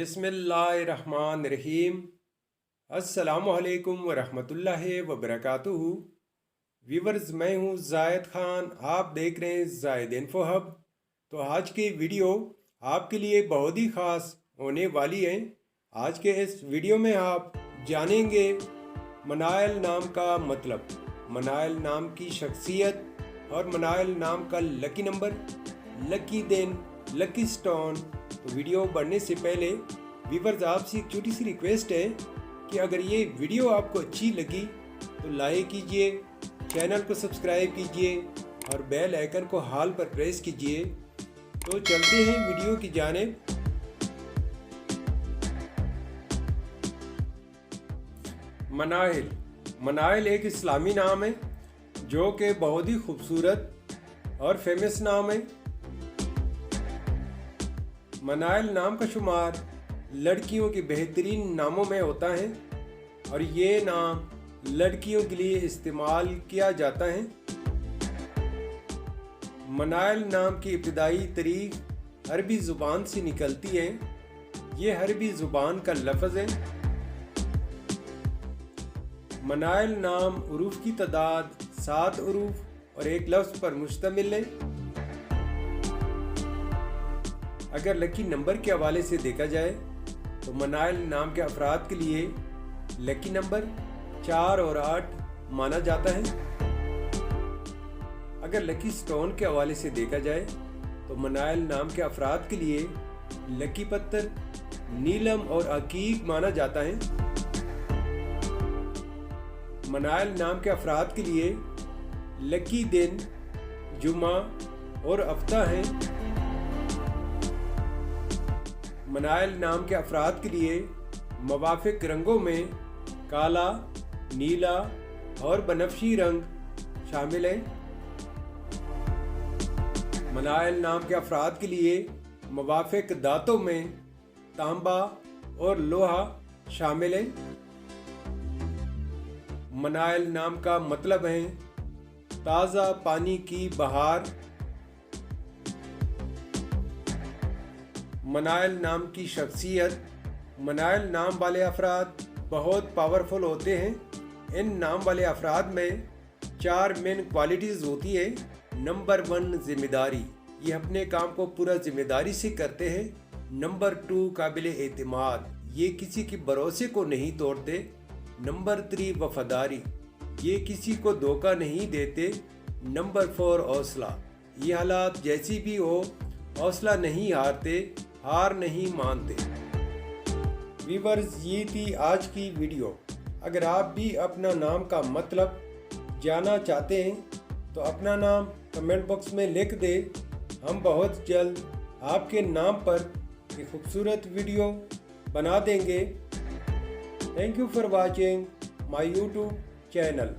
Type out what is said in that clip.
बिस्मिल्लाहिर्रहमानिर्रहीम। अस्सलामुअलैकुम वरहमतुल्लाहि वबरकातुहू। व्यूवर्स, मैं हूँ जायद ख़ान, आप देख रहे हैं जायद इन्फो हब। तो आज की वीडियो आपके लिए बहुत ही ख़ास होने वाली है। आज के इस वीडियो में आप जानेंगे मनाइल नाम का मतलब, मनाइल नाम की शख्सियत और मनाइल नाम का लकी नंबर, लकी दिन, लकी स्टोन। तो वीडियो बढ़ने से पहले व्यूवर्स, आपसे एक छोटी सी रिक्वेस्ट है कि अगर ये वीडियो आपको अच्छी लगी तो लाइक कीजिए, चैनल को सब्सक्राइब कीजिए और बेल आइकन को हाल पर प्रेस कीजिए। तो चलते हैं वीडियो की जानिब। मनाइल एक इस्लामी नाम है जो कि बहुत ही खूबसूरत और फेमस नाम है। मनाइल नाम का शुमार लड़कियों के बेहतरीन नामों में होता है और ये नाम लड़कियों के लिए इस्तेमाल किया जाता है। मनाइल नाम की इब्तिदाई तारीख अरबी ज़ुबान से निकलती है। ये अरबी ज़ुबान का लफ्ज़ है। मनाइल नाम उरूफ की तादाद 7 उरूफ और एक लफ्ज़ पर मुश्तमिल है। अगर लकी नंबर के हवाले से देखा जाए तो मनाइल नाम के अफराद के लिए लकी नंबर 4 और 8 माना जाता है। अगर लकी स्टोन के हवाले से देखा जाए तो मनाइल नाम के अफराद के लिए लकी पत्थर नीलम और अकीक माना जाता है। मनाइल नाम के अफराद के लिए लकी दिन जुमा और हफ्ता है। मनाइल नाम के अफराद के लिए मुवाफिक रंगों में काला, नीला और बनफशी रंग शामिल हैं। मनाइल नाम के अफराद के लिए मुवाफिक दांतों में तांबा और लोहा शामिल है। मनाइल नाम का मतलब है ताज़ा पानी की बहार। मनाइल नाम की शख्सियत, मनाइल नाम वाले अफराद बहुत पावरफुल होते हैं। इन नाम वाले अफराद में 4 मेन क्वालिटीज़ होती है। नंबर 1 ज़िम्मेदारी, ये अपने काम को पूरा ज़िम्मेदारी से करते हैं। नंबर 2 काबिल एतमाद, ये किसी के भरोसे को नहीं तोड़ते। नंबर 3 वफादारी, ये किसी को धोखा नहीं देते। नंबर 4 हौसला, ये हालात जैसी भी हो हौसला नहीं हारते, हार नहीं मानते। व्यूअर्स, ये थी आज की वीडियो। अगर आप भी अपना नाम का मतलब जानना चाहते हैं तो अपना नाम कमेंट बॉक्स में लिख दें। हम बहुत जल्द आपके नाम पर एक खूबसूरत वीडियो बना देंगे। Thank you for watching my YouTube channel.